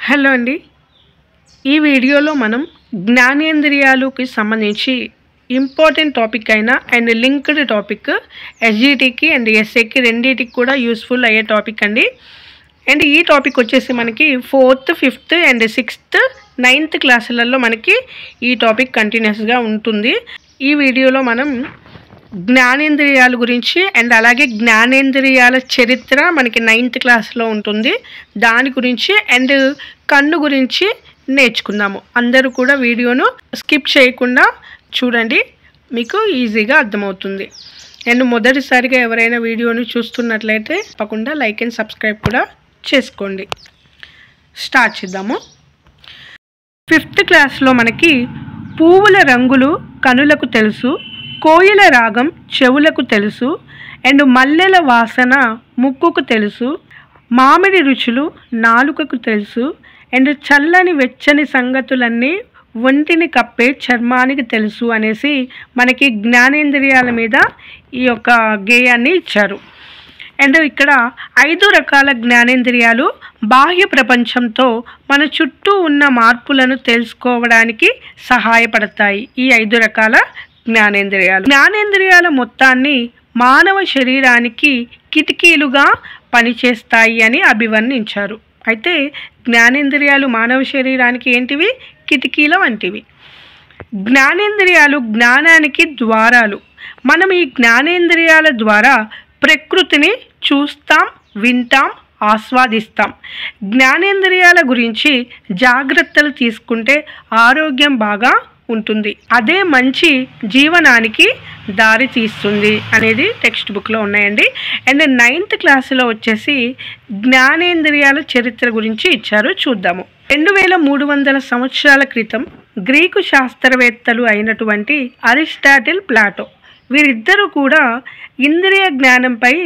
Hello అండి. ఈ వీడియోలో మనం జ్ఞానేంద్రియాలకి సంబంధించి ఇంపార్టెంట్ టాపిక్ అయిన అండ్ లింక్డ్ టాపిక్ ఎస్జిటికి అండ్ ఎస్ఏకి రెండింటికి కూడా యూస్ఫుల్ అయ్యే టాపిక్ అండి. అండ్ ఈ టాపిక్ వచ్చేసి మనకి 4th, 5th and 6th, 9th క్లాసులలో మనకి ఈ టాపిక్ కంటిన్యూస్గా ఉంటుంది. ఈ వీడియోలో మనం జ్ఞానేంద్రియాల గురించి అండ్ అలాగే జ్ఞానేంద్రియాల చరిత్ర మనకి 9th క్లాస్లో ఉంటుంది, దాని గురించి అండ్ కన్ను గురించి నేర్చుకుందాము. అందరూ కూడా వీడియోను స్కిప్ చేయకుండా చూడండి, మీకు ఈజీగా అర్థమవుతుంది. అండ్ మొదటిసారిగా ఎవరైనా వీడియోను చూస్తున్నట్లయితే తప్పకుండా లైక్ అండ్ సబ్స్క్రైబ్ కూడా చేసుకోండి. స్టార్ట్ చేద్దాము. 5th క్లాస్లో మనకి పువ్వుల రంగులు కనులకు తెలుసు, కోయిల రాగం చెవులకు తెలుసు, అండ్ మల్లెల వాసన ముక్కుకు తెలుసు, మామిడి రుచులు నాలుకకు తెలుసు, అండ్ చల్లని వెచ్చని సంగతులన్నీ ఒంటిని కప్పే చర్మానికి తెలుసు అనేసి మనకి జ్ఞానేంద్రియాల మీద ఈ యొక్క గేయాన్ని ఇచ్చారు. అండ్ ఇక్కడ 5 రకాల జ్ఞానేంద్రియాలు బాహ్య ప్రపంచంతో మన చుట్టూ ఉన్న మార్పులను తెలుసుకోవడానికి సహాయపడతాయి. ఈ 5 రకాల జ్ఞానేంద్రియాల మొత్తాన్ని మానవ శరీరానికి కిటికీలుగా పనిచేస్తాయి అని అభివర్ణించారు. అయితే జ్ఞానేంద్రియాలు మానవ శరీరానికి ఏంటివి? కిటికీల వంటివి. జ్ఞానేంద్రియాలు జ్ఞానానికి ద్వారాలు. మనం ఈ జ్ఞానేంద్రియాల ద్వారా ప్రకృతిని చూస్తాం, వింటాం, ఆస్వాదిస్తాం. జ్ఞానేంద్రియాల గురించి జాగ్రత్తలు తీసుకుంటే ఆరోగ్యం బాగా ఉంటుంది, అదే మంచి జీవనానికి దారి తీస్తుంది అనేది టెక్స్ట్ బుక్లో ఉన్నాయండి. అండ్ 9th క్లాసులో వచ్చేసి జ్ఞానేంద్రియాల చరిత్ర గురించి ఇచ్చారు, చూద్దాము. 2300 సంవత్సరాల క్రితం గ్రీకు శాస్త్రవేత్తలు అయినటువంటి అరిస్టాటిల్, ప్లాటో వీరిద్దరూ కూడా ఇంద్రియ జ్ఞానంపై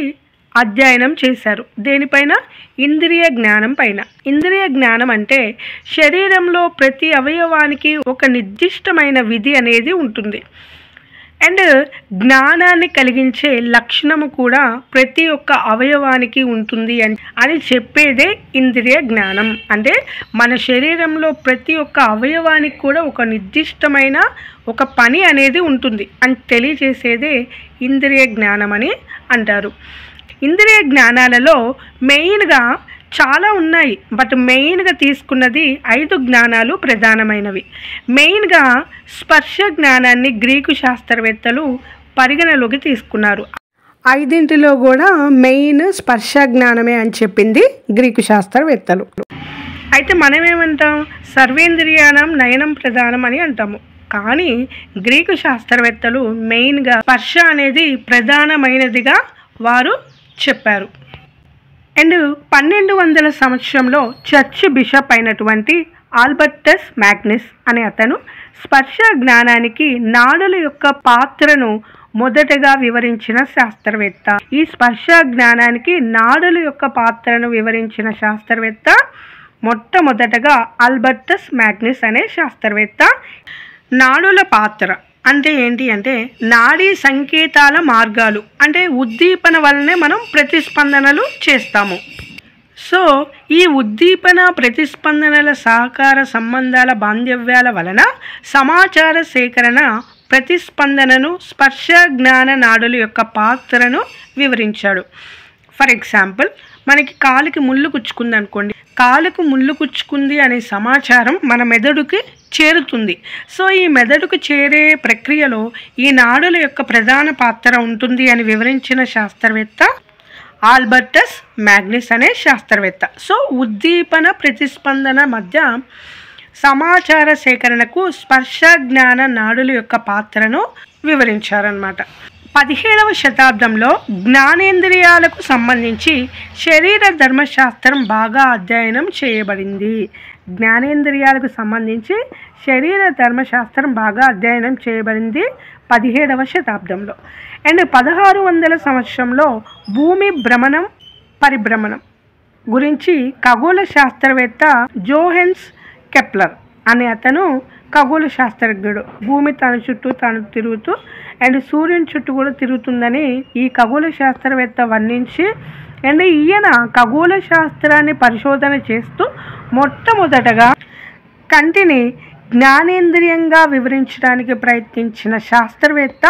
అధ్యయనం చేశారు. దేనిపైన? ఇంద్రియ జ్ఞానం పైన. ఇంద్రియ జ్ఞానం అంటే శరీరంలో ప్రతి అవయవానికి ఒక నిర్దిష్టమైన విధి అనేది ఉంటుంది, అండ్ జ్ఞానాన్ని కలిగించే లక్షణము కూడా ప్రతి ఒక్క అవయవానికి ఉంటుంది అని చెప్పేదే ఇంద్రియ జ్ఞానం. అంటే మన శరీరంలో ప్రతి ఒక్క అవయవానికి కూడా ఒక నిర్దిష్టమైన ఒక పని అనేది ఉంటుంది అని తెలియజేసేదే ఇంద్రియ జ్ఞానం అని అంటారు. ఇంద్రియ జ్ఞానాలలో మెయిన్గా చాలా ఉన్నాయి, బట్ మెయిన్గా తీసుకున్నది 5 జ్ఞానాలు ప్రధానమైనవి. మెయిన్గా స్పర్శ జ్ఞానాన్ని గ్రీకు శాస్త్రవేత్తలు పరిగణలోకి తీసుకున్నారు. 5 కూడా మెయిన్ స్పర్శ జ్ఞానమే అని చెప్పింది గ్రీకు శాస్త్రవేత్తలు. అయితే మనమేమంటాం? సర్వేంద్రియానం నయనం ప్రధానం అని అంటాము. కానీ గ్రీకు శాస్త్రవేత్తలు మెయిన్గా స్పర్శ అనేది ప్రధానమైనదిగా వారు చెప్పారు. అండ్ 1200 సంవత్సరంలో చర్చ్ బిషప్ అయినటువంటి ఆల్బర్టస్ మ్యాగ్నస్ అనే అతను స్పర్శ జ్ఞానానికి నాడుల యొక్క పాత్రను మొదటగా వివరించిన శాస్త్రవేత్త. ఈ స్పర్శ జ్ఞానానికి నాడుల యొక్క పాత్రను వివరించిన శాస్త్రవేత్త మొట్టమొదటగా ఆల్బర్టస్ మ్యాగ్నస్ అనే శాస్త్రవేత్త. నాడుల పాత్ర అంటే ఏంటి అంటే నాడీ సంకేతాల మార్గాలు, అంటే ఉద్దీపన వలనే మనం ప్రతిస్పందనలు చేస్తాము. సో ఈ ఉద్దీపన ప్రతిస్పందనల సహకార సంబంధాల బాంధవ్యాల వలన సమాచార సేకరణ ప్రతిస్పందనను స్పర్శ జ్ఞాన నాడుల యొక్క పాత్రను వివరించాడు. ఫర్ ఎగ్జాంపుల్, మనకి కాలుకి ముళ్ళు కుచ్చుకుంది అనుకోండి, కాలుకు ముళ్ళు కుచ్చుకుంది అనే సమాచారం మన మెదడుకి చేరుతుంది. సో ఈ మెదడుకు చేరే ప్రక్రియలో ఈ నాడుల యొక్క ప్రధాన పాత్ర ఉంటుంది అని వివరించిన శాస్త్రవేత్త ఆల్బర్టస్ మ్యాగ్నస్ అనే శాస్త్రవేత్త. సో ఉద్దీపన ప్రతిస్పందన మధ్య సమాచార సేకరణకు స్పర్శ జ్ఞాన నాడుల యొక్క పాత్రను వివరించారన్నమాట. 17వ శతాబ్దంలో జ్ఞానేంద్రియాలకు సంబంధించి శరీర ధర్మశాస్త్రం బాగా అధ్యయనం చేయబడింది. జ్ఞానేంద్రియాలకు సంబంధించి శరీర ధర్మశాస్త్రం బాగా అధ్యయనం చేయబడింది 17వ శతాబ్దంలో. అండ్ 1600 సంవత్సరంలో భూమి భ్రమణం పరిభ్రమణం గురించి ఖగోళ శాస్త్రవేత్త జోహెన్స్ కెప్లర్ అనే అతను ఖగోళ శాస్త్రజ్ఞుడు. భూమి తన చుట్టూ తాను తిరుగుతూ అండ్ సూర్యుని చుట్టూ కూడా తిరుగుతుందని ఈ ఖగోళ శాస్త్రవేత్త వర్ణించి అండ్ ఈయన ఖగోళ శాస్త్రాన్ని పరిశోధన చేస్తూ మొట్టమొదటగా కంటిని జ్ఞానేంద్రియంగా వివరించడానికి ప్రయత్నించిన శాస్త్రవేత్త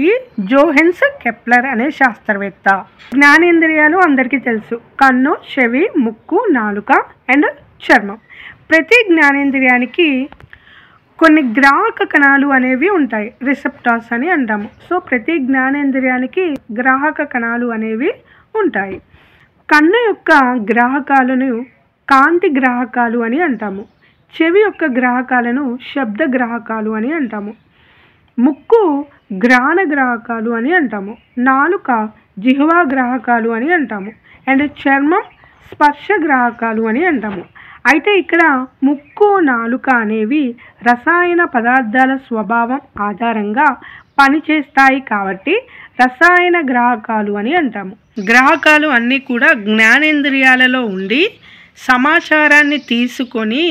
ఈ జోహెన్స్ కెప్లర్ అనే శాస్త్రవేత్త. జ్ఞానేంద్రియాలు అందరికీ తెలుసు, కన్ను, చెవి, ముక్కు, నాలుక అండ్ చర్మం. ప్రతి జ్ఞానేంద్రియానికి కొన్ని గ్రాహక కణాలు అనేవి ఉంటాయి, రిసెప్టార్స్ అని అంటాము. సో ప్రతి జ్ఞానేంద్రియానికి గ్రాహక కణాలు అనేవి ఉంటాయి. కన్ను యొక్క గ్రాహకాలను కాంతి గ్రాహకాలు అని అంటాము. చెవి యొక్క గ్రాహకాలను శబ్ద గ్రాహకాలు అని అంటాము. ముక్కు ఘ్రాణ గ్రాహకాలు అని అంటాము. నాలుక జిహ్వా గ్రాహకాలు అని అంటాము. అండ్ చర్మం స్పర్శ గ్రాహకాలు అని అంటాము. అయితే ఇక్కడ ముక్కు, నాలుక అనేవి రసాయన పదార్థాల స్వభావం ఆధారంగా పనిచేస్తాయి కాబట్టి రసాయన గ్రాహకాలు అని అంటాము. గ్రాహకాలు అన్నీ కూడా జ్ఞానేంద్రియాలలో ఉండి సమాచారాన్ని తీసుకొని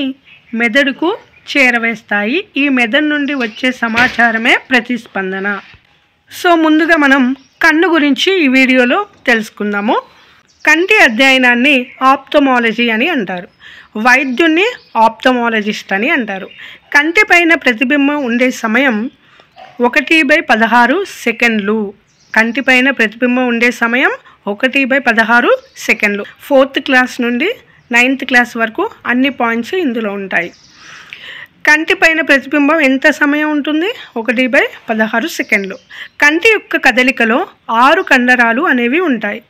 మెదడుకు చేరవేస్తాయి. ఈ మెదడు నుండి వచ్చే సమాచారమే ప్రతిస్పందన. సో ముందుగా మనం కన్ను గురించి ఈ వీడియోలో తెలుసుకుందాము. కంటి అధ్యయనాన్ని ఆప్థమాలజీ అని అంటారు. వైద్యుణ్ణి ఆప్థమాలజిస్ట్ అని అంటారు. కంటి పైన ప్రతిబింబం ఉండే సమయం 1/16 సెకండ్లు. కంటిపైన ప్రతిబింబం ఉండే సమయం 1/16 సెకండ్లు. 4th క్లాస్ నుండి 9th క్లాస్ వరకు అన్ని పాయింట్స్ ఇందులో ఉంటాయి. కంటిపైన ప్రతిబింబం ఎంత సమయం ఉంటుంది? 1/16 సెకండ్లు. కంటి యొక్క కదలికలో 6 కండరాలు అనేవి ఉంటాయి.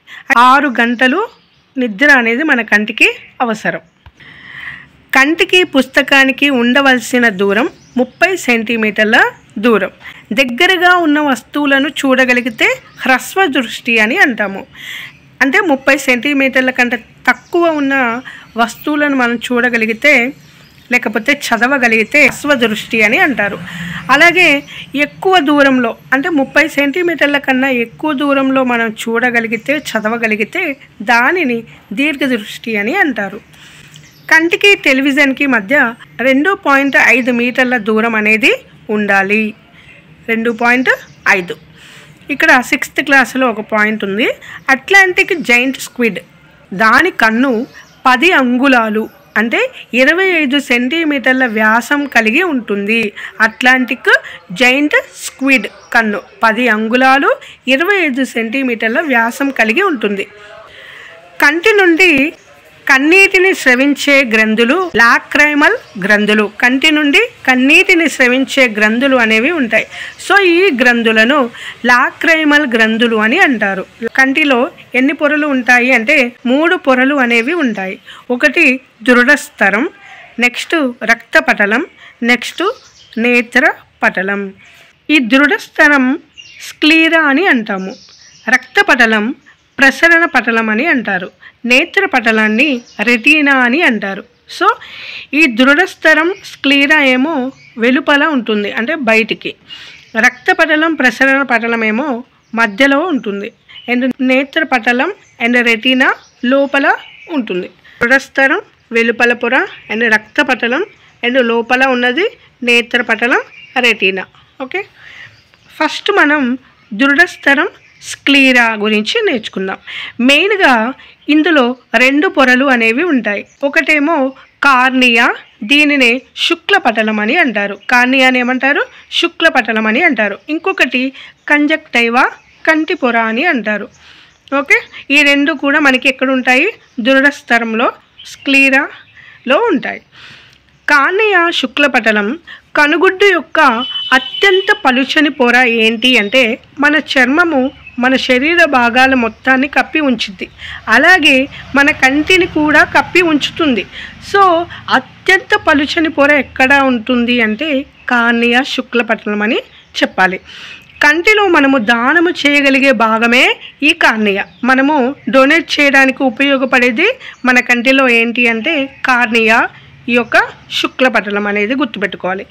6 గంటలు నిద్ర అనేది మన కంటికి అవసరం. కంటికి పుస్తకానికి ఉండవలసిన దూరం 30 సెంటీమీటర్ల దూరం. దగ్గరగా ఉన్న వస్తువులను చూడగలిగితే హ్రస్వ దృష్టి అని అంటాము. అంటే 30 సెంటీమీటర్ల కంటే తక్కువ ఉన్న వస్తువులను మనం చూడగలిగితే లేకపోతే చదవగలిగితే హ్రస్వ దృష్టి అని అంటారు. అలాగే ఎక్కువ దూరంలో అంటే 30 సెంటీమీటర్ల కన్నా ఎక్కువ దూరంలో మనం చూడగలిగితే చదవగలిగితే దానిని దీర్ఘదృష్టి అని అంటారు. కంటికి టెలివిజన్కి మధ్య 2.5 మీటర్ల దూరం అనేది ఉండాలి. 2.5. ఇక్కడ 6th క్లాస్లో ఒక పాయింట్ ఉంది. అట్లాంటిక్ జైంట్ స్క్విడ్, దాని కన్ను 10 అంగుళాలు అంటే 25 సెంటీమీటర్ల వ్యాసం కలిగి ఉంటుంది. అట్లాంటిక్ జైంట్ స్క్విడ్ కన్ను 10 అంగుళాలు 25 సెంటీమీటర్ల వ్యాసం కలిగి ఉంటుంది. కంటి నుండి కన్నీటిని స్రవించే గ్రంథులు లాక్రైమల్ గ్రంథులు. కంటి నుండి కన్నీటిని స్రవించే గ్రంథులు అనేవి ఉంటాయి. సో ఈ గ్రంథులను లాక్రైమల్ గ్రంథులు అని అంటారు. కంటిలో ఎన్ని పొరలు ఉంటాయి అంటే 3 పొరలు అనేవి ఉంటాయి. ఒకటి దృఢస్థరం, నెక్స్ట్ రక్తపటలం, నెక్స్ట్ నేత్ర పటలం. ఈ దృఢస్థరం స్క్లీరా అని అంటాము. రక్తపటలం ప్రసరణ పటలం అని అంటారు. నేత్ర పటలాన్ని రెటీనా అని అంటారు. సో ఈ దృఢస్థరం స్క్లీరా ఏమో వెలుపల ఉంటుంది అంటే బయటికి, రక్తపటలం ప్రసరణ పటలం ఏమో మధ్యలో ఉంటుంది, అండ్ నేత్ర పటలం అండ్ రెటీనా లోపల ఉంటుంది. దృఢస్థరం వెలుపల పొర అండ్ రక్తపటలం అండ్ లోపల ఉన్నది నేత్ర పటలం రెటీనా. ఓకే, ఫస్ట్ మనం దృఢస్థరం స్క్లీరా గురించి నేర్చుకుందాం. మెయిన్గా ఇందులో 2 పొరలు అనేవి ఉంటాయి. ఒకటేమో కార్నియా, దీనినే శుక్లపటలం అని అంటారు. కార్నియాని ఏమంటారు? శుక్లపటలం అని అంటారు. ఇంకొకటి కంజక్టైవా, కంటి పొర అని అంటారు. ఓకే, ఈ 2 కూడా మనకి ఎక్కడ ఉంటాయి? దృఢస్థరంలో స్క్లీరాలో ఉంటాయి. కార్నియా శుక్లపటలం కనుగుడ్డు యొక్క అత్యంత పలుచని పొర ఏంటి అంటే మన చర్మము మన శరీర భాగాల మొత్తాన్ని కప్పి ఉంచుద్ది, అలాగే మన కంటిని కూడా కప్పి ఉంచుతుంది. సో అత్యంత పలుచని పొర ఎక్కడ ఉంటుంది అంటే కార్నియా శుక్లపటలం అని చెప్పాలి. కంటిలో మనము దానము చేయగలిగే భాగమే ఈ కార్నియా. మనము డొనేట్ చేయడానికి ఉపయోగపడేది మన కంటిలో ఏంటి అంటే కార్నియా, ఈ యొక్క శుక్లపటలం అనేది గుర్తుపెట్టుకోవాలి.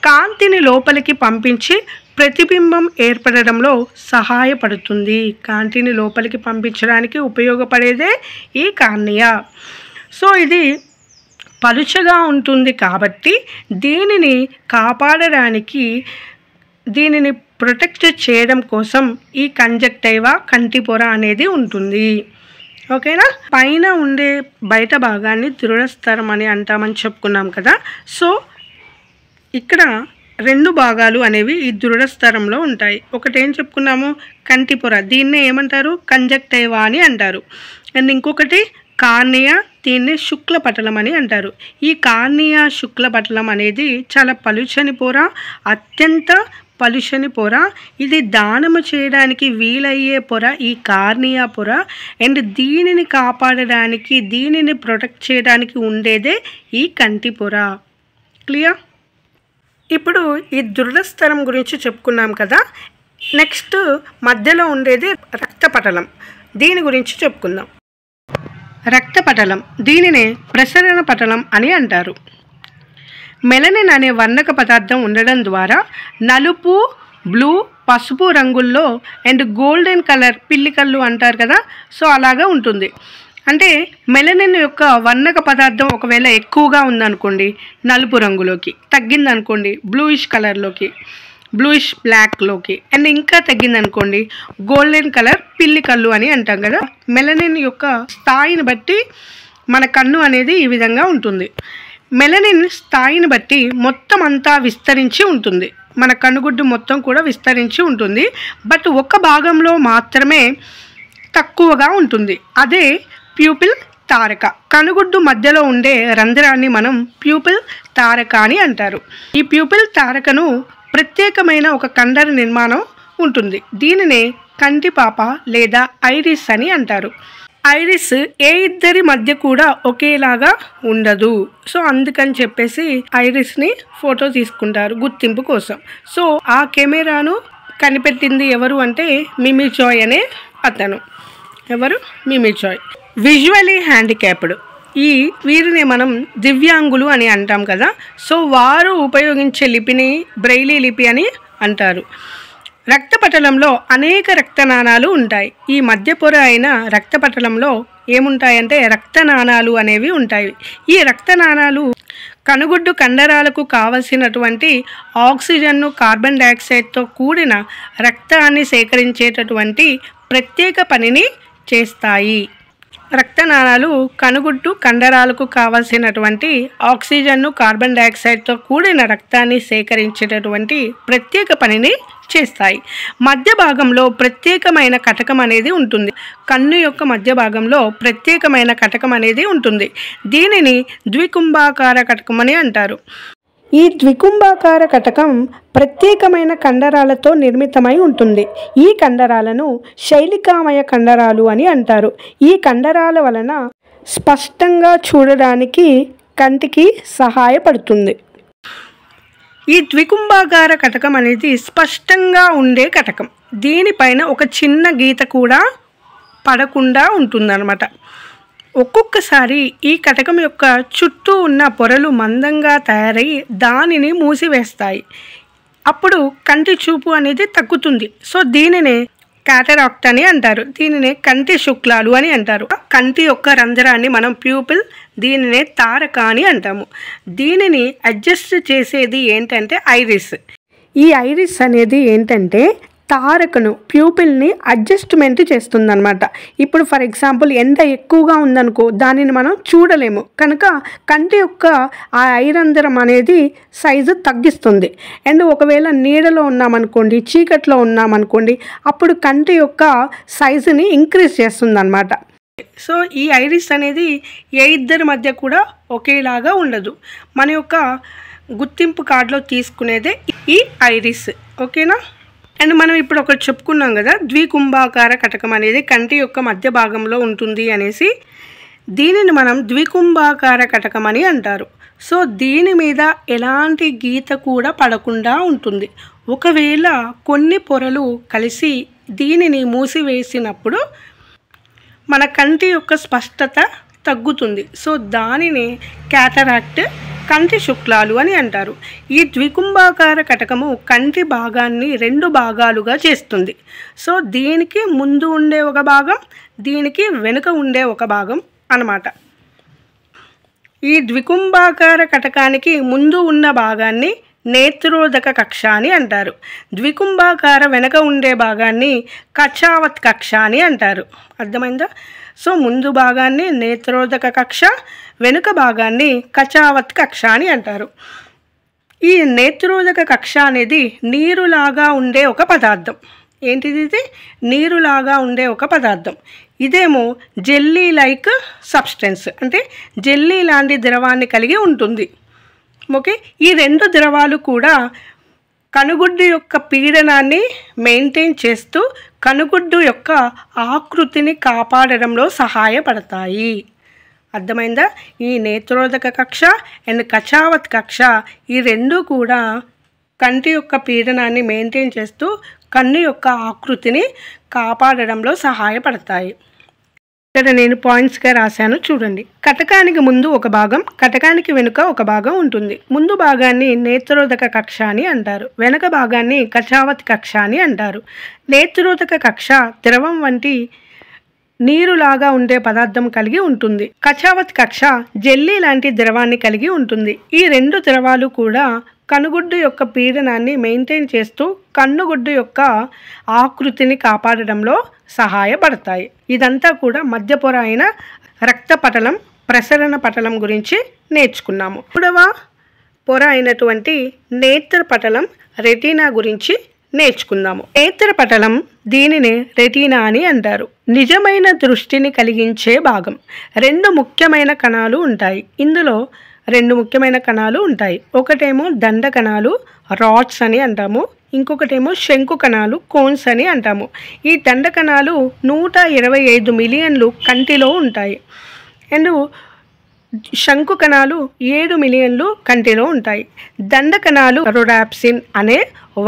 కాంతిని లోపలికి పంపించి ప్రతిబింబం ఏర్పడడంలో సహాయపడుతుంది. కాంతిని లోపలికి పంపించడానికి ఉపయోగపడేదే ఈ కార్నియా. సో ఇది పలుచగా ఉంటుంది కాబట్టి దీనిని కాపాడడానికి, దీనిని ప్రొటెక్ట్ చేయడం కోసం ఈ కంజక్టైవా కంటి పొర అనేది ఉంటుంది. ఓకేనా. పైన ఉండే బయట భాగాన్ని దృఢస్థరం అని అంటామని చెప్పుకున్నాం కదా. సో ఇక్కడ 2 భాగాలు అనేవి ఈ దృఢస్థరంలో ఉంటాయి. ఒకటి ఏం చెప్పుకున్నాము, కంటి పొర, దీన్నే ఏమంటారు, కంజక్టైవా అని అంటారు. అండ్ ఇంకొకటి కార్నియా, దీన్నే శుక్లపటలం అని అంటారు. ఈ కార్నియా శుక్లపటలం అనేది చాలా పలుచని పొర, అత్యంత పలుచని పొర. ఇది దానము చేయడానికి వీలయ్యే పొర ఈ కార్నియా పొర. అండ్ దీనిని కాపాడడానికి, దీనిని ప్రొటెక్ట్ చేయడానికి ఉండేదే ఈ కంటి పొర. క్లియర్. ఇప్పుడు ఈ దృఢస్థరం గురించి చెప్పుకున్నాం కదా. నెక్స్ట్ మధ్యలో ఉండేది రక్తపటలం, దీని గురించి చెప్పుకుందాం. రక్తపటలం, దీనినే ప్రసరణ పటలం అని అంటారు. మెలనిన్ అనే వర్ణక పదార్థం ఉండడం ద్వారా నలుపు, బ్లూ, పసుపు రంగుల్లో అండ్ గోల్డెన్ కలర్, పిల్లి కళ్ళు అంటారు కదా, సో అలాగా ఉంటుంది. అంటే మెలనిన్ యొక్క వర్ణక పదార్థం ఒకవేళ ఎక్కువగా ఉందనుకోండి నలుపు రంగులోకి, తగ్గిందనుకోండి బ్లూయిష్ కలర్లోకి, బ్లూయిష్ బ్లాక్లోకి, అండ్ ఇంకా తగ్గిందనుకోండి గోల్డెన్ కలర్, పిల్లి కళ్ళు అని అంటాం కదా. మెలనిన్ యొక్క స్థాయిని బట్టి మన కన్ను అనేది ఈ విధంగా ఉంటుంది. మెలనిన్ స్థాయిని బట్టి మొత్తం అంతా విస్తరించి ఉంటుంది, మన కనుగుడ్డు మొత్తం కూడా విస్తరించి ఉంటుంది. బట్ ఒక భాగంలో మాత్రమే తక్కువగా ఉంటుంది, అదే ప్యూపిల్ తారక. కనుగుడ్డు మధ్యలో ఉండే రంధ్రాన్ని మనం ప్యూపిల్ తారక అని అంటారు. ఈ ప్యూపిల్ తారకను ప్రత్యేకమైన ఒక కండర నిర్మాణం ఉంటుంది, దీనినే కంటిపాప లేదా ఐరిస్ అని అంటారు. ఐరిస్ ఏ ఇద్దరి మధ్య కూడా ఒకేలాగా ఉండదు. సో అందుకని చెప్పేసి ఐరిస్ని ఫోటో తీసుకుంటారు గుర్తింపు కోసం. సో ఆ కెమెరాను కనిపెట్టింది ఎవరు అంటే మిమీ జాయ్ అనే అతను. ఎవరు? మిమీ జాయ్. విజువలీ హ్యాండిక్యాప్డ్, వీరిని మనం దివ్యాంగులు అని అంటాం కదా. సో వారు ఉపయోగించే లిపిని బ్రెయిలీ లిపి అని అంటారు. రక్తపటలంలో అనేక రక్తనాళాలు ఉంటాయి. ఈ మధ్య పొర అయిన రక్తపటలంలో ఏముంటాయంటే రక్తనాళాలు అనేవి ఉంటాయి. ఈ రక్తనాళాలు కనుగుడ్డు కండరాలకు కావలసినటువంటి ఆక్సిజన్ను, కార్బన్ డైఆక్సైడ్తో కూడిన రక్తాన్ని సేకరించేటటువంటి ప్రత్యేక పనిని చేస్తాయి. రక్తనాళాలు కనుగుడ్డు కండరాలకు కావలసినటువంటి ఆక్సిజన్ను, కార్బన్ డైఆక్సైడ్తో కూడిన రక్తాన్ని సేకరించేటటువంటి ప్రత్యేక పనిని చేస్తాయి. మధ్య భాగంలో ప్రత్యేకమైన కటకం అనేది ఉంటుంది. కన్ను యొక్క మధ్య భాగంలో ప్రత్యేకమైన కటకం అనేది ఉంటుంది. దీనిని ద్వికుంభాకార కటకం అని అంటారు. ఈ ద్వికుంభాకార కటకం ప్రత్యేకమైన కండరాలతో నిర్మితమై ఉంటుంది. ఈ కండరాలను శైలికామయ కండరాలు అని అంటారు. ఈ కండరాల వలన స్పష్టంగా చూడడానికి కంటికి సహాయపడుతుంది. ఈ ద్వికుంభాకార కటకం అనేది స్పష్టంగా ఉండే కటకం. దీనిపైన ఒక చిన్న గీత కూడా పడకుండా ఉంటుందన్నమాట. ఒక్కొక్కసారి ఈ కటకం యొక్క చుట్టూ ఉన్న పొరలు మందంగా తయారై దానిని మూసివేస్తాయి. అప్పుడు కంటి చూపు అనేది తగ్గుతుంది. సో దీనినే క్యాటరాక్ట్ అని అంటారు. దీనినే కంటి శుక్లాలు అని అంటారు. కంటి యొక్క రంధ్రాన్ని మనం ప్యూపిల్, దీనినే తారక అని అంటాము. దీనిని అడ్జస్ట్ చేసేది ఏంటంటే ఐరిస్. ఈ ఐరిస్ అనేది ఏంటంటే తారకను, ప్యూపిల్ని అడ్జస్ట్మెంట్ చేస్తుందన్నమాట. ఇప్పుడు ఫర్ ఎగ్జాంపుల్ ఎండ ఎక్కువగా ఉందనుకో, దానిని మనం చూడలేము కనుక కంటి యొక్క ఆ ఐరంధ్రం అనేది సైజు తగ్గిస్తుంది. అండ్ ఒకవేళ నీడలో ఉన్నామనుకోండి, చీకట్లో ఉన్నామనుకోండి, అప్పుడు కంటి యొక్క సైజుని ఇంక్రీజ్ చేస్తుందన్నమాట. సో ఈ ఐరిస్ అనేది ఏ ఇద్దరి మధ్య కూడా ఒకేలాగా ఉండదు. మన యొక్క గుర్తింపు కార్డులో తీసుకునేదే ఈ ఐరిస్. ఓకేనా. అండ్ మనం ఇప్పుడు ఒకటి చెప్పుకున్నాం కదా, ద్వికుంభాకార కటకం అనేది కంటి యొక్క మధ్య భాగంలో ఉంటుంది అనేసి. దీనిని మనం ద్వికుంభాకార కటకం అని అంటారు. సో దీని మీద ఎలాంటి గీత కూడా పడకుండా ఉంటుంది. ఒకవేళ కొన్ని పొరలు కలిసి దీనిని మూసివేసినప్పుడు మన కంటి యొక్క స్పష్టత తగ్గుతుంది. సో దానిని క్యాటరాక్ట్, కంటి శుక్లాలు అని అంటారు. ఈ ద్వికుంభాకార కటకము కంటి భాగాన్ని 2 భాగాలుగా చేస్తుంది. సో దీనికి ముందు ఉండే ఒక భాగం, దీనికి వెనుక ఉండే ఒక భాగం అన్నమాట. ఈ ద్వికుంభాకార కటకానికి ముందు ఉన్న భాగాన్ని నేత్రోదక కక్ష అని అంటారు. ద్వికుంభాకార వెనక ఉండే భాగాన్ని కచావత్ కక్ష అని అంటారు. అర్థమైందా? సో ముందు భాగాన్ని నేత్రోదక కక్ష, వెనుక భాగాన్ని కచావత్ కక్ష అని అంటారు. ఈ నేత్రోదక కక్ష అనేది నీరులాగా ఉండే ఒక పదార్థం. ఏంటిది? ఇది నీరులాగా ఉండే ఒక పదార్థం. ఇదేమో జెల్లీ లైక్ సబ్స్టెన్స్, అంటే జెల్లీ లాంటి ద్రవాన్ని కలిగి ఉంటుంది. ఓకే, ఈ రెండు ద్రవాలు కూడా కనుగుడ్డు యొక్క పీడనాన్ని మెయింటైన్ చేస్తూ కనుగుడ్డు యొక్క ఆకృతిని కాపాడడంలో సహాయపడతాయి. అర్థమైందా? ఈ నేత్రోదక కక్ష అండ్ కచావత్ కక్ష ఈ రెండు కూడా కంటి యొక్క పీడనాన్ని మెయింటైన్ చేస్తూ కన్ను యొక్క ఆకృతిని కాపాడడంలో సహాయపడతాయి. ఇక్కడ నేను పాయింట్స్గా రాశాను, చూడండి. కటకానికి ముందు ఒక భాగం, కటకానికి వెనుక ఒక భాగం ఉంటుంది. ముందు భాగాన్ని నేత్రోదక కక్ష అని అంటారు, వెనుక భాగాన్ని కచావత్ కక్ష అని అంటారు. నేత్రోదక కక్ష ద్రవం వంటి నీరులాగా ఉండే పదార్థం కలిగి ఉంటుంది. కచావత్ కక్ష జెల్లీ లాంటి ద్రవాన్ని కలిగి ఉంటుంది. ఈ రెండు ద్రవాలు కూడా కనుగుడ్డు యొక్క పీడనాన్ని మెయింటైన్ చేస్తూ కన్నుగుడ్డు యొక్క ఆకృతిని కాపాడడంలో సహాయపడతాయి. ఇదంతా కూడా మధ్య పొర అయిన రక్త పటలం, ప్రసరణ పటలం గురించి నేర్చుకున్నాము. మూడవ పొర అయినటువంటి నేత్ర పటలం, రెటీనా గురించి నేర్చుకుందాము. నేత్ర పటలం, దీనిని రెటీనా అని అంటారు. నిజమైన దృష్టిని కలిగించే భాగం. రెండు ముఖ్యమైన కణాలు ఉంటాయి. ఇందులో రెండు ముఖ్యమైన కణాలు ఉంటాయి. ఒకటేమో దండ కణాలు, రాడ్స్ అని అంటాము. ఇంకొకటేమో శంకు కణాలు, కోన్స్ అని అంటాము. ఈ దండ కణాలు 125 మిలియన్లు కంటిలో ఉంటాయి. అండ్ శంకు కణాలు 7 మిలియన్లు కంటిలో ఉంటాయి. దండ కణాలు రొడాప్సిన్ అనే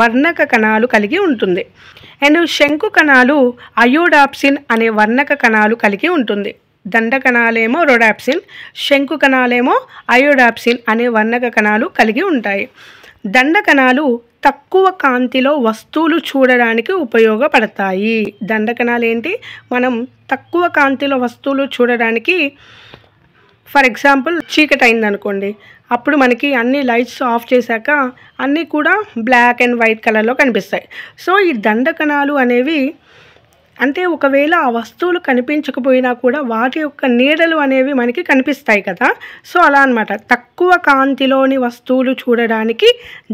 వర్ణక కణాలు కలిగి ఉంటుంది. అండ్ శంకు కణాలు అయోడాప్సిన్ అనే వర్ణక కణాలు కలిగి ఉంటుంది. దండ కణాలేమో రొడాప్సిన్, శంకు కణాలేమో అయోడాప్సిన్ అనే వర్ణక కణాలు కలిగి ఉంటాయి. దండ కణాలు తక్కువ కాంతిలో వస్తువులు చూడడానికి ఉపయోగపడతాయి. దండ కణాలు ఏంటి? మనం తక్కువ కాంతిలో వస్తువులు చూడడానికి, ఫర్ ఎగ్జాంపుల్ చీకటి అయిందనుకోండి, అప్పుడు మనకి అన్ని లైట్స్ ఆఫ్ చేశాక అన్నీ కూడా బ్లాక్ అండ్ వైట్ కలర్లో కనిపిస్తాయి. సో ఈ దండ కణాలు అనేవి, అంటే ఒకవేళ ఆ వస్తువులు కనిపించకపోయినా కూడా వాటి యొక్క నీడలు అనేవి మనకి కనిపిస్తాయి కదా. సో అలా అన్నమాట. తక్కువ కాంతిలోని వస్తువులు చూడడానికి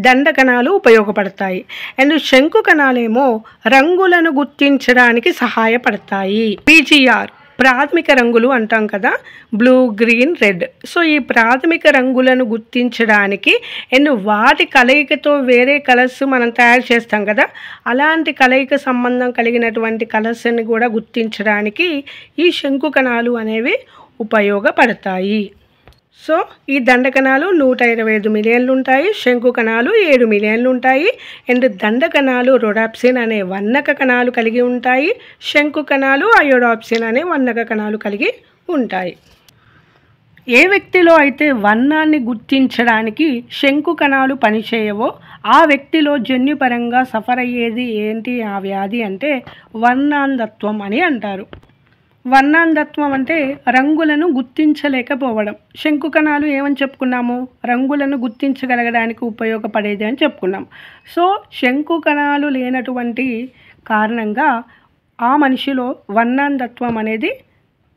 దండ కణాలు ఉపయోగపడతాయి. అండ్ శంకు కణాలేమో రంగులను గుర్తించడానికి సహాయపడతాయి. పీజీఆర్ ప్రాథమిక రంగులు అంటాం కదా, బ్లూ, గ్రీన్, రెడ్. సో ఈ ప్రాథమిక రంగులను గుర్తించడానికి అండ్ వాటి కలయికతో వేరే కలర్స్ మనం తయారు చేస్తాం కదా, అలాంటి కలయిక సంబంధం కలిగినటువంటి కలర్స్ని కూడా గుర్తించడానికి ఈ శంకు కణాలు అనేవి ఉపయోగపడతాయి. సో ఈ దండ కణాలు 125 మిలియన్లు ఉంటాయి. శంకు కణాలు 7 మిలియన్లు ఉంటాయి. అండ్ దండ కణాలు రొడాప్సిన్ అనే వర్ణక కణాలు కలిగి ఉంటాయి. శంకు కణాలు అయోడాప్సిన్ అనే వర్ణక కణాలు కలిగి ఉంటాయి. ఏ వ్యక్తిలో అయితే వర్ణాన్ని గుర్తించడానికి శంకు కణాలు పనిచేయవో ఆ వ్యక్తిలో జన్యుపరంగా సఫర్ అయ్యేది ఏంటి ఆ వ్యాధి అంటే వర్ణాంధత్వం అని అంటారు. వర్ణాంధత్వం అంటే రంగులను గుర్తించలేకపోవడం. శంకు కణాలు ఏమని చెప్పుకున్నాము? రంగులను గుర్తించగలగడానికి ఉపయోగపడేది అని చెప్పుకున్నాం. సో శంకు కణాలు లేనటువంటి కారణంగా ఆ మనిషిలో వర్ణాంధత్వం అనేది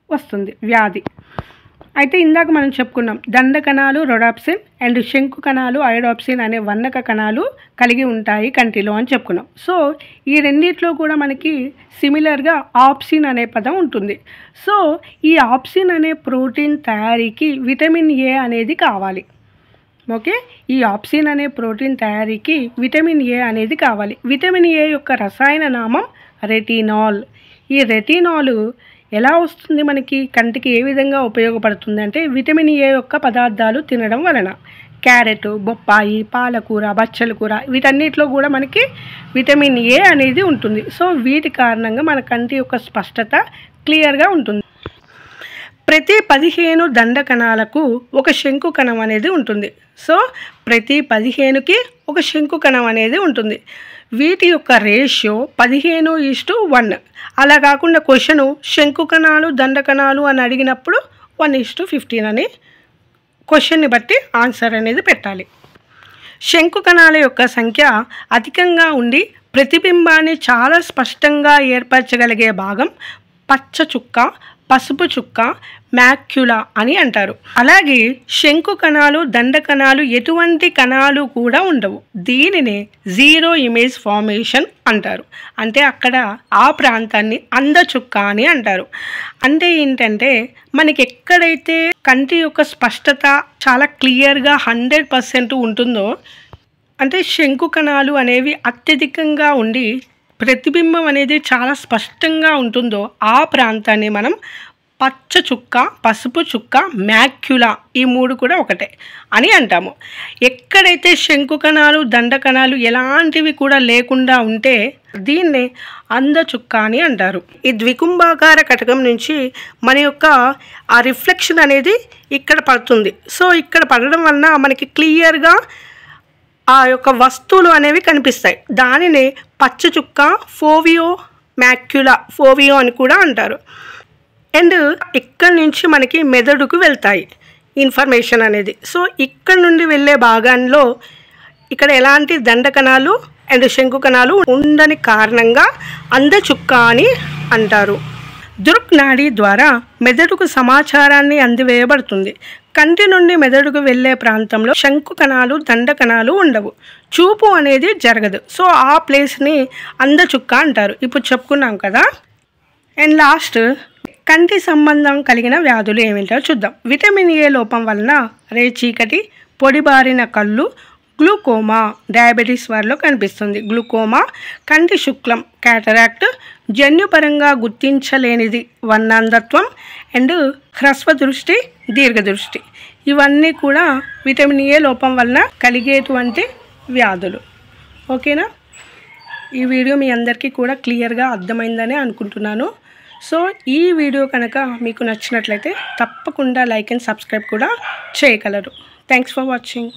వస్తుంది, వ్యాధి. అయితే ఇందాక మనం చెప్పుకున్నాం దండ కణాలు రొడాప్సిన్ అండ్ శంకు కణాలు అయోడాప్సిన్ అనే వర్ణక కణాలు కలిగి ఉంటాయి కంటిలో అని చెప్పుకున్నాం. సో ఈ రెండిట్లో కూడా మనకి సిమిలర్గా ఆప్సిన్ అనే పదం ఉంటుంది. సో ఈ ఆప్సిన్ అనే ప్రోటీన్ తయారీకి విటమిన్ ఏ అనేది కావాలి. ఓకే, ఈ ఆప్సిన్ అనే ప్రోటీన్ తయారీకి విటమిన్ ఏ అనేది కావాలి. విటమిన్ ఏ యొక్క రసాయన నామం రెటినాల్. ఈ రెటినాల్ ఎలా వస్తుంది మనకి కంటికి, ఏ విధంగా ఉపయోగపడుతుంది అంటే విటమిన్ ఏ యొక్క పదార్థాలు తినడం వలన. క్యారెట్, బొప్పాయి, పాలకూర, బచ్చల కూర వీటన్నిటిలో కూడా మనకి విటమిన్ ఏ అనేది ఉంటుంది. సో వీటి కారణంగా మన కంటి యొక్క స్పష్టత క్లియర్గా ఉంటుంది. ప్రతి 15 దండ కణాలకు ఒక శంకు కణం అనేది ఉంటుంది. సో ప్రతి 15కి ఒక శంకు కణం అనేది ఉంటుంది. వీటి యొక్క రేషియో 15:1. అలా కాకుండా క్వశ్చను శంకు కణాలు దండ కణాలు అని అడిగినప్పుడు 1:15 అని క్వశ్చన్ని బట్టి ఆన్సర్ అనేది పెట్టాలి. శంకు కణాల యొక్క సంఖ్య అధికంగా ఉండి ప్రతిబింబాన్ని చాలా స్పష్టంగా ఏర్పరచగలిగే భాగం పచ్చ చుక్క, పసుపు చుక్క, మ్యాక్యులా అని అంటారు. అలాగే శంకు కణాలు, దండ కణాలు ఎటువంటి కణాలు కూడా ఉండవు. దీనిని జీరో ఇమేజ్ ఫార్మేషన్ అంటారు. అంటే అక్కడ ఆ ప్రాంతాన్ని అందచుక్క అని అంటారు. అంటే ఏంటంటే మనకి ఎక్కడైతే కంటి యొక్క స్పష్టత చాలా క్లియర్గా 100% ఉంటుందో, అంటే శంకు కణాలు అనేవి అత్యధికంగా ఉండి ప్రతిబింబం అనేది చాలా స్పష్టంగా ఉంటుందో ఆ ప్రాంతాన్ని మనం పచ్చ చుక్క, పసుపు చుక్క, మ్యాక్యులా ఈ 3 కూడా ఒకటే అని అంటాము. ఎక్కడైతే శంకు కణాలు, దండ కణాలు ఎలాంటివి కూడా లేకుండా ఉంటే దీన్ని అందచుక్క అని అంటారు. ఈ ద్వికుంభాకార కటకం నుంచి మన యొక్క ఆ రిఫ్లెక్షన్ అనేది ఇక్కడ పడుతుంది. సో ఇక్కడ పడడం వలన మనకి క్లియర్గా ఆ యొక్క వస్తువులు అనేవి కనిపిస్తాయి. దానిని పచ్చ చుక్క, ఫోవియో మ్యాక్యులా, ఫోవియో అని కూడా అంటారు. అండ్ ఇక్కడ నుంచి మనకి మెదడుకు వెళ్తాయి ఇన్ఫర్మేషన్ అనేది. సో ఇక్కడ నుండి వెళ్ళే భాగాల్లో ఇక్కడ ఎలాంటి దండ కణాలు అండ్ శంకు కణాలు ఉండని కారణంగా అందచుక్క అని అంటారు. దృక్ నాడి ద్వారా మెదడుకు సమాచారాన్ని అందివేయబడుతుంది. కంటి నుండి మెదడుకు వెళ్ళే ప్రాంతంలో శంకు కణాలు, దండ కణాలు ఉండవు. చూపు అనేది జరగదు. సో ఆ ప్లేస్ని అందచుక్క అంటారు. ఇప్పుడు చెప్పుకున్నాం కదా. అండ్ లాస్ట్ కంటి సంబంధం కలిగిన వ్యాధులు ఏమిటో చూద్దాం. విటమిన్ ఏ లోపం వలన రేచీకటి, పొడిబారిన కళ్ళు, గ్లూకోమా డయాబెటీస్ వారిలో కనిపిస్తుంది. గ్లూకోమా, కంటి శుక్లం క్యాటరాక్ట్, జన్యుపరంగా గుర్తించలేనిది వర్ణాంధత్వం అండ్ హ్రస్వ దృష్టి, దీర్ఘదృష్టి ఇవన్నీ కూడా విటమిన్ ఏ లోపం వలన కలిగేటువంటి వ్యాధులు. ఓకేనా? ఈ వీడియో మీ అందరికీ కూడా క్లియర్గా అర్థమైందని అనుకుంటున్నాను. సో ఈ వీడియో కనుక మీకు నచ్చినట్లయితే తప్పకుండా లైక్ అండ్ సబ్స్క్రైబ్ కూడా చేయగలరు. Thanks for watching.